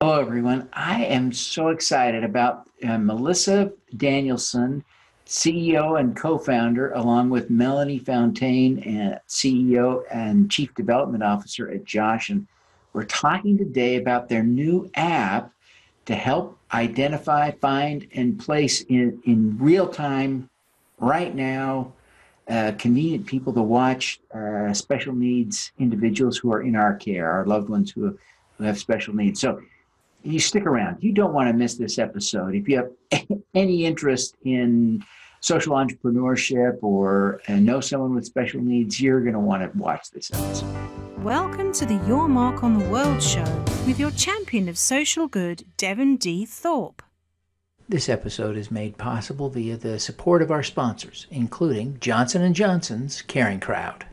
Hello, everyone. I am so excited about Melissa Danielson, CEO and co-founder, along with Melanie Fountaine, CEO and Chief Development Officer at Josh. And we're talking today about their new app to help identify, find, and place in real time, right now, convenient people to watch special needs individuals who are in our care, our loved ones who have special needs. So you stick around. You don't want to miss this episode. If you have any interest in social entrepreneurship or know someone with special needs, you're going to want to watch this episode. Welcome to the Your Mark on the World show with your champion of social good, Devin D. Thorpe. This episode is made possible via the support of our sponsors, including Johnson & Johnson's Caring Crowd.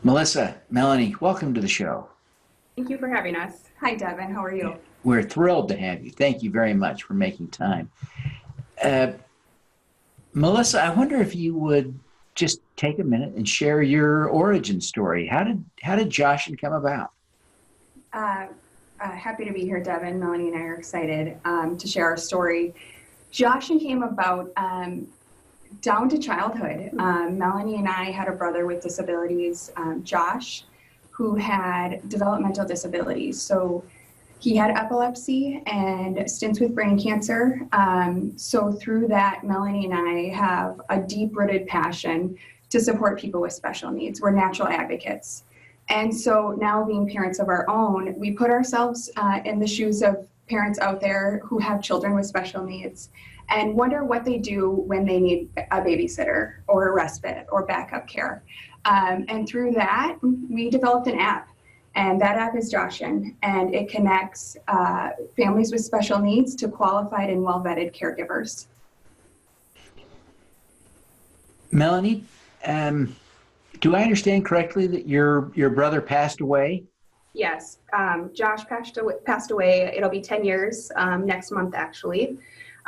Melissa, Melanie, welcome to the show. Thank you for having us. Hi, Devin. How are you? We're thrilled to have you. Thank you very much for making time. Melissa, I wonder if you would just take a minute and share your origin story. How did Josh come about? Happy to be here, Devin. Melanie and I are excited to share our story. Joshin came about down to childhood. Melanie and I had a brother with disabilities, Josh, who had developmental disabilities. So he had epilepsy and stints with brain cancer. So through that, Melanie and I have a deep-rooted passion to support people with special needs. We're natural advocates. And so now being parents of our own, we put ourselves in the shoes of parents out there who have children with special needs and wonder what they do when they need a babysitter or a respite or backup care. And through that, we developed an app, and that app is Joshin, and it connects families with special needs to qualified and well-vetted caregivers. Melanie, do I understand correctly that your brother passed away? Yes, Josh passed away. It'll be 10 years next month, actually.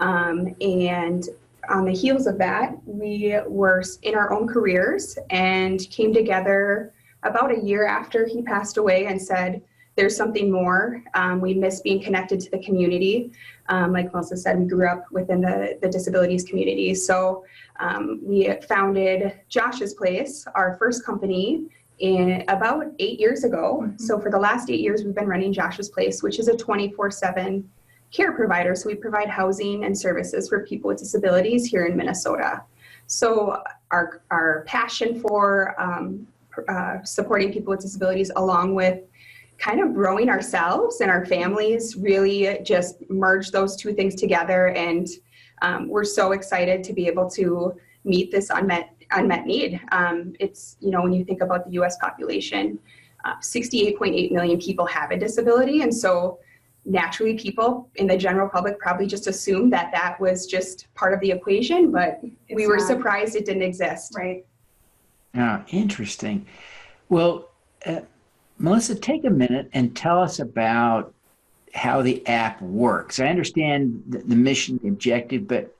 And on the heels of that, we were in our own careers and came together about a year after he passed away and said, there's something more. We miss being connected to the community. Like Melissa said, we grew up within the disabilities community. So we founded Josh's Place, our first company, in about 8 years ago. Mm-hmm. So for the last 8 years, we've been running Josh's Place, which is a 24/7 care provider. So we provide housing and services for people with disabilities here in Minnesota. So our passion for supporting people with disabilities, along with kind of growing ourselves and our families, really just merge those two things together. And we're so excited to be able to meet this unmet need. It's, when you think about the US population, 68.8 million people have a disability. And so naturally, people in the general public probably just assumed that was just part of the equation, but we were surprised it didn't exist. Right. Yeah, interesting. Well, Melissa, take a minute and tell us about how the app works. I understand the mission, the objective, but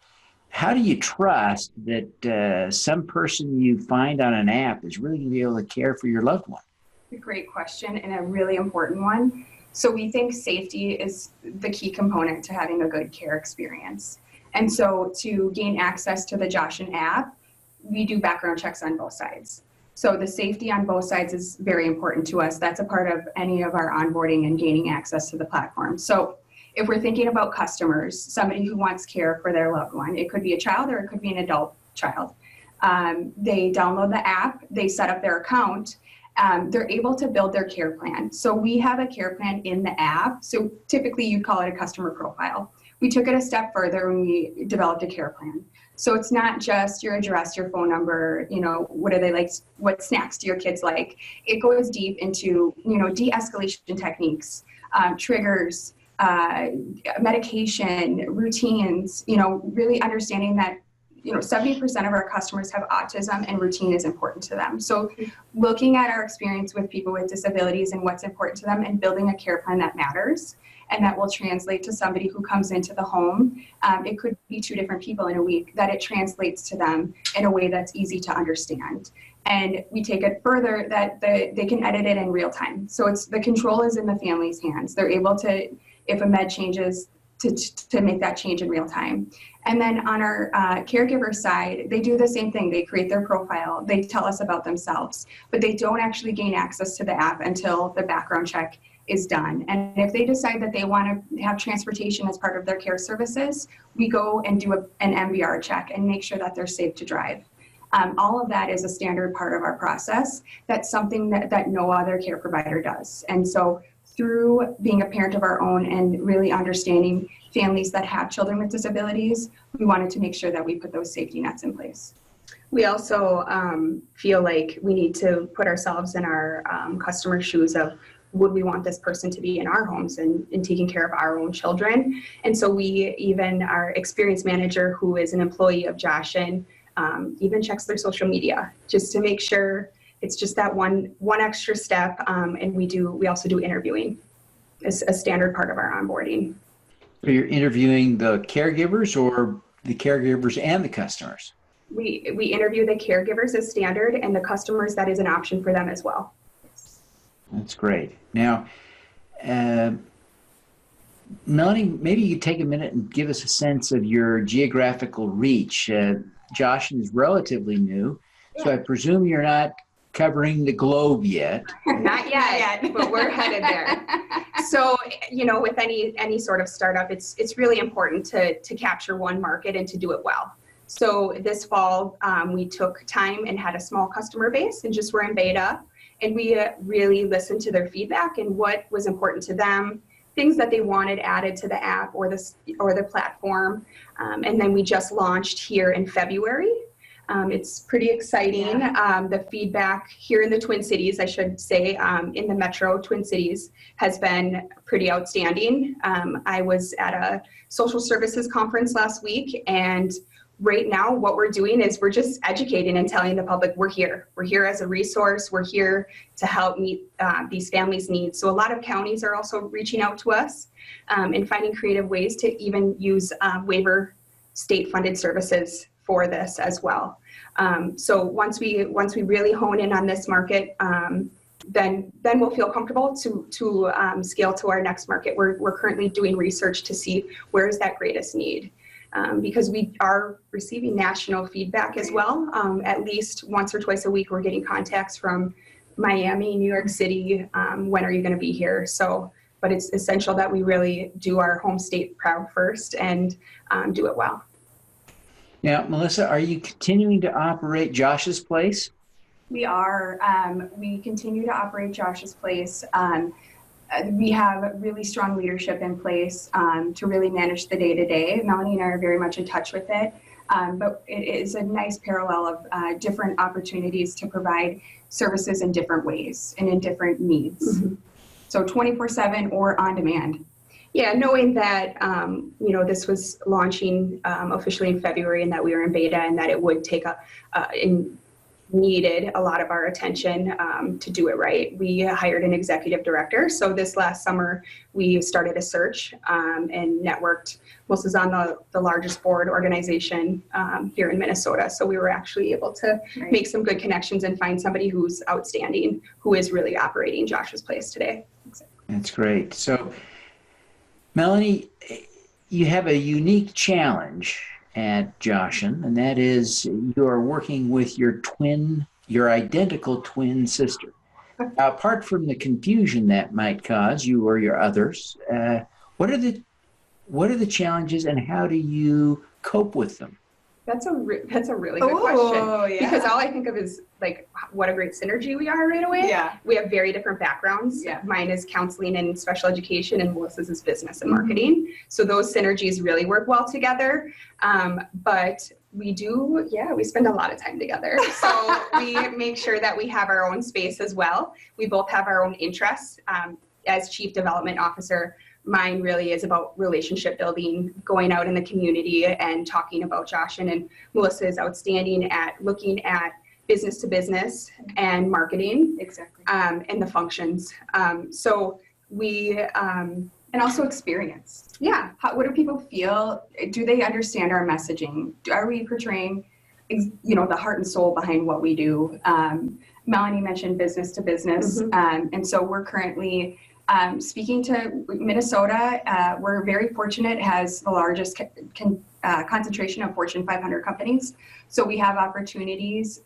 how do you trust that some person you find on an app is really going to be able to care for your loved one? A great question and a really important one. So we think safety is the key component to having a good care experience. And so to gain access to the Joshin app, we do background checks on both sides. So the safety on both sides is very important to us. That's a part of any of our onboarding and gaining access to the platform. So if we're thinking about customers, somebody who wants care for their loved one, it could be a child or it could be an adult child. They download the app, they set up their account, they're able to build their care plan. So we have a care plan in the app. So typically you'd call it a customer profile. We took it a step further when we developed a care plan. So it's not just your address, your phone number, what do they like, what snacks do your kids like? It goes deep into, de-escalation techniques, triggers, medication, routines, really understanding that 70% of our customers have autism and routine is important to them. So looking at our experience with people with disabilities and what's important to them and building a care plan that matters and that will translate to somebody who comes into the home. It could be 2 different people in a week, that it translates to them in a way that's easy to understand. And we take it further that they can edit it in real time. So the control is in the family's hands. They're able to, if a med changes, to make that change in real time. And then on our caregiver side, they do the same thing. They create their profile. They tell us about themselves, but they don't actually gain access to the app until the background check is done. And if they decide that they want to have transportation as part of their care services, we go and do an MVR check and make sure that they're safe to drive. All of that is a standard part of our process. That's something that no other care provider does. And so through being a parent of our own and really understanding families that have children with disabilities, we wanted to make sure that we put those safety nets in place. We also feel like we need to put ourselves in our customer shoes of, would we want this person to be in our homes and taking care of our own children? And so our experience manager, who is an employee of Joshin, even checks their social media just to make sure it's just that one extra step. And we also do interviewing as a standard part of our onboarding. So you're interviewing the caregivers or the caregivers and the customers? We interview the caregivers as standard, and the customers, that is an option for them as well. That's great. Now, Melanie, maybe you could take a minute and give us a sense of your geographical reach. Joshin is relatively new, so I presume you're not covering the globe yet. Not yet, but we're headed there. So, with any sort of startup, it's really important to capture one market and to do it well. So this fall, we took time and had a small customer base and just were in beta. And we really listened to their feedback and what was important to them, things that they wanted added to the app or the platform. And then we just launched here in February. It's pretty exciting. Yeah. The feedback here in the Twin Cities, I should say, in the Metro Twin Cities, has been pretty outstanding. I was at a social services conference last week, and right now what we're doing is we're just educating and telling the public we're here. We're here as a resource. We're here to help meet these families' needs. So a lot of counties are also reaching out to us and finding creative ways to even use waiver state-funded services for this as well. So once we really hone in on this market, then we'll feel comfortable to scale to our next market. We're currently doing research to see where is that greatest need. Because we are receiving national feedback as well. At least once or twice a week, we're getting contacts from Miami, New York City. When are you going to be here? But it's essential that we really do our home state proud first and do it well. Now, Melissa, are you continuing to operate Josh's Place? We are. We continue to operate Josh's Place. We have really strong leadership in place to really manage the day-to-day. Melanie and I are very much in touch with it, but it is a nice parallel of different opportunities to provide services in different ways and in different needs. Mm-hmm. So 24/7 or on demand. Yeah, knowing that, this was launching officially in February and that we were in beta and that it would take needed a lot of our attention to do it right. We hired an executive director. So this last summer, we started a search and networked. Melissa's on the largest board organization here in Minnesota. So we were actually able to make some good connections and find somebody who's outstanding, who is really operating Josh's Place today. That's great. So, Melanie, you have a unique challenge at Joshin, and that is you are working with your identical twin sister. Now, apart from the confusion that might cause you or your others, what are the challenges and how do you cope with them? That's a really good question. Yeah. Because all I think of is like what a great synergy we are right away. Yeah. We have very different backgrounds. Yeah. Mine is counseling and special education, and Melissa's is business and marketing. Mm-hmm. So those synergies really work well together. But we spend a lot of time together. So we make sure that we have our own space as well. We both have our own interests. As Chief Development Officer, mine really is about relationship building, going out in the community and talking about Joshin, and Melissa is outstanding at looking at business to business and marketing. Exactly. And the functions. So we, and also experience. Yeah. What do people feel? Do they understand our messaging? Are we portraying the heart and soul behind what we do. Melanie mentioned business to business. And so we're currently speaking to Minnesota. We're very fortunate, it has the largest concentration of Fortune 500 companies. So we have opportunities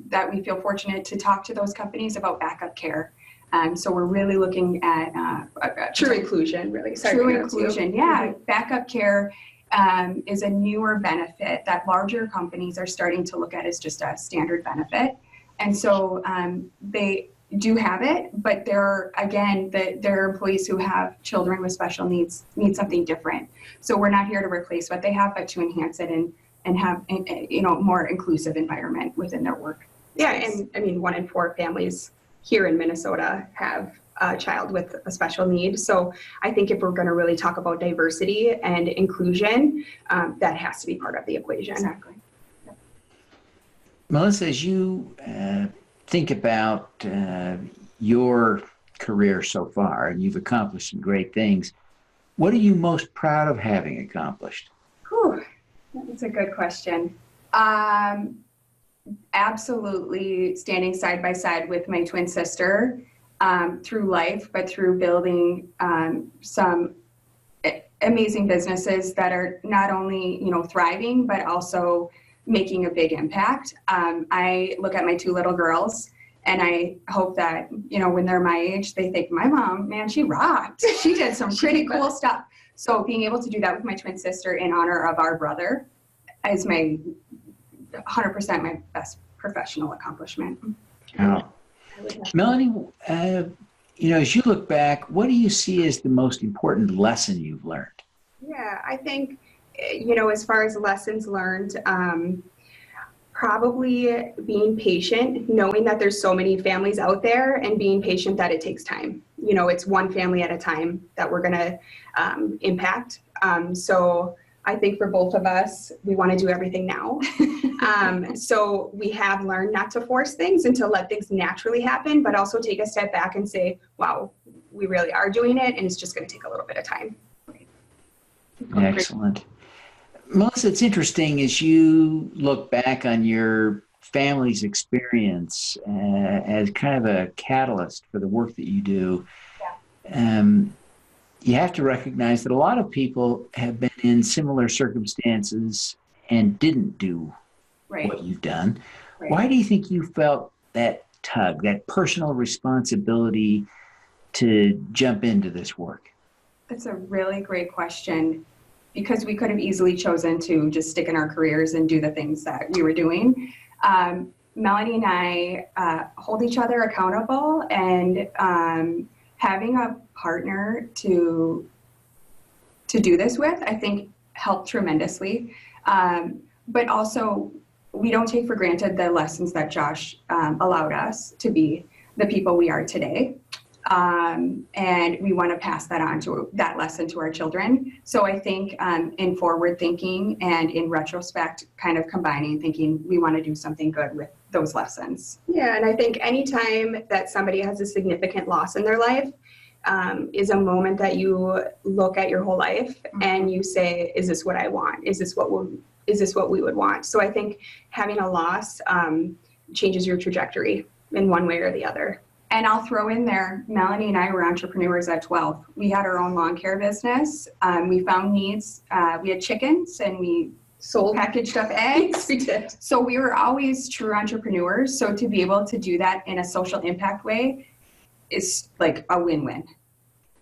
that we feel fortunate to talk to those companies about backup care. So we're really looking at True inclusion, really. Sorry true to interrupt you. inclusion. Yeah, backup care is a newer benefit that larger companies are starting to look at as just a standard benefit. And so they do have it, but there are employees who have children with special needs need something different. So we're not here to replace what they have, but to enhance it and have more inclusive environment within their work. Yeah, and I mean, 1 in 4 families here in Minnesota have a child with a special need. So I think if we're going to really talk about diversity and inclusion, that has to be part of the equation. Exactly. Melissa, as you think about your career so far, and you've accomplished some great things, what are you most proud of having accomplished? Whew, that's a good question. Absolutely standing side by side with my twin sister through life, but through building some amazing businesses that are not only thriving, but also making a big impact. I look at my 2 little girls and I hope that, when they're my age, they think, my mom, man, she rocked. She did some pretty cool stuff. So being able to do that with my twin sister in honor of our brother is my 100% my best professional accomplishment. Oh. Melanie, as you look back, what do you see as the most important lesson you've learned? Yeah, I think, as far as lessons learned, probably being patient, knowing that there's so many families out there and being patient that it takes time. It's one family at a time that we're going to impact. So I think for both of us, we want to do everything now. So we have learned not to force things and to let things naturally happen, but also take a step back and say, wow, we really are doing it, and it's just going to take a little bit of time. Excellent. Melissa, it's interesting as you look back on your family's experience as kind of a catalyst for the work that you do. You have to recognize that a lot of people have been in similar circumstances and didn't do what you've done. Right. Why do you think you felt that tug, that personal responsibility to jump into this work? That's a really great question, because we could have easily chosen to just stick in our careers and do the things that we were doing. Melanie and I hold each other accountable, and having a partner to do this with, I think, helped tremendously. But also, we don't take for granted the lessons that Josh allowed us to be the people we are today. And we want to pass that lesson to our children. So I think in forward thinking and in retrospect, kind of combining, thinking we want to do something good with those lessons. Yeah, and I think anytime that somebody has a significant loss in their life is a moment that you look at your whole life and you say, is this what I want? Is this what we would want? So I think having a loss changes your trajectory in one way or the other. And I'll throw in there, Melanie and I were entrepreneurs at 12. We had our own lawn care business. We found needs. We had chickens and we sold packaged up eggs. We did. So we were always true entrepreneurs. So to be able to do that in a social impact way is like a win-win.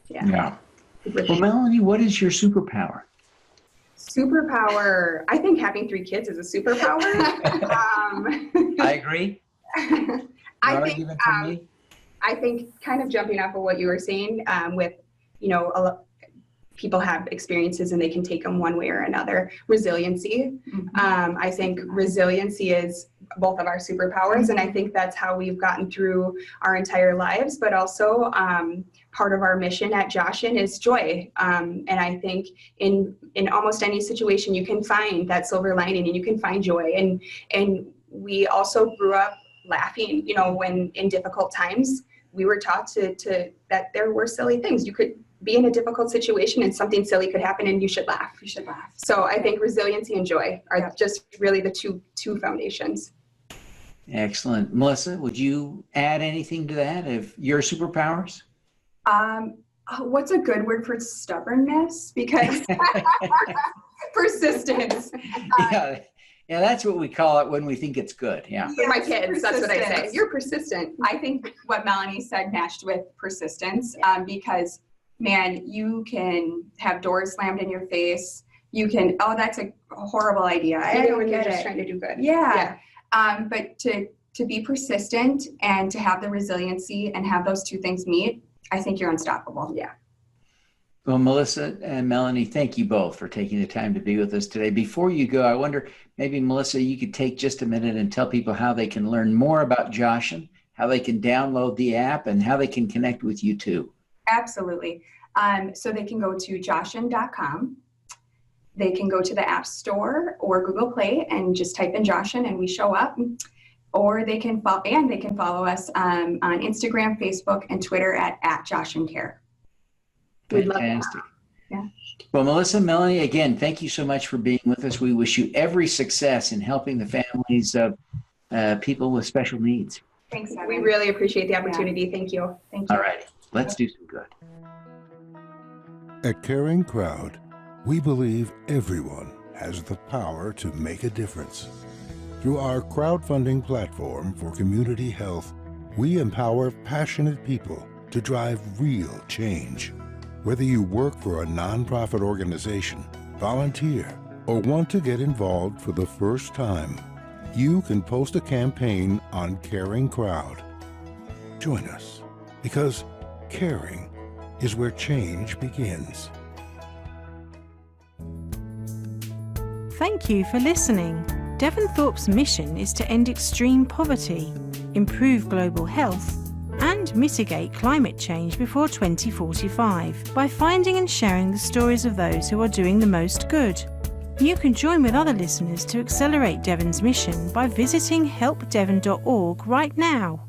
Yeah. Well, Melanie, what is your superpower? Superpower. I think having 3 kids is a superpower. I agree. I think kind of jumping off of what you were saying with, people have experiences and they can take them one way or another. Resiliency. I think resiliency is both of our superpowers. And I think that's how we've gotten through our entire lives, but also part of our mission at Joshin is joy. And I think in almost any situation, you can find that silver lining and you can find joy. And we also grew up laughing, when in difficult times, we were taught to that there were silly things. You could be in a difficult situation and something silly could happen and you should laugh. You should laugh. So I think resiliency and joy are just really the two foundations. Excellent. Melissa, would you add anything to that of your superpowers? What's a good word for stubbornness? Because persistence. Yeah, that's what we call it when we think it's good. Yeah. For my kids, that's what I say. Persistence. You're persistent. I think what Melanie said matched with persistence, because man, you can have doors slammed in your face. You can, oh, that's a horrible idea. I Even don't when you're get just it. trying to do good. Yeah. But to be persistent and to have the resiliency and have those two things meet, I think you're unstoppable. Yeah. Well, Melissa and Melanie, thank you both for taking the time to be with us today. Before you go, I wonder, maybe Melissa, you could take just a minute and tell people how they can learn more about Joshin, how they can download the app, and how they can connect with you too. Absolutely. So they can go to joshin.com. They can go to the App Store or Google Play and just type in Joshin and we show up. Or they can follow us on Instagram, Facebook, and Twitter at JoshinCare. We'd love Fantastic. Yeah. Well, Melissa and Melanie, again, thank you so much for being with us. We wish you every success in helping the families of people with special needs. Thanks, Devin. We really appreciate the opportunity. Thank you. Thank you. All right, let's do some good. At Caring Crowd, we believe everyone has the power to make a difference. Through our crowdfunding platform for community health, we empower passionate people to drive real change. Whether you work for a nonprofit organization, volunteer, or want to get involved for the first time, you can post a campaign on Caring Crowd. Join us, because caring is where change begins. Thank you for listening. Devin Thorpe's mission is to end extreme poverty, improve global health, and mitigate climate change before 2045 by finding and sharing the stories of those who are doing the most good. You can join with other listeners to accelerate Devin's mission by visiting helpdevin.org right now.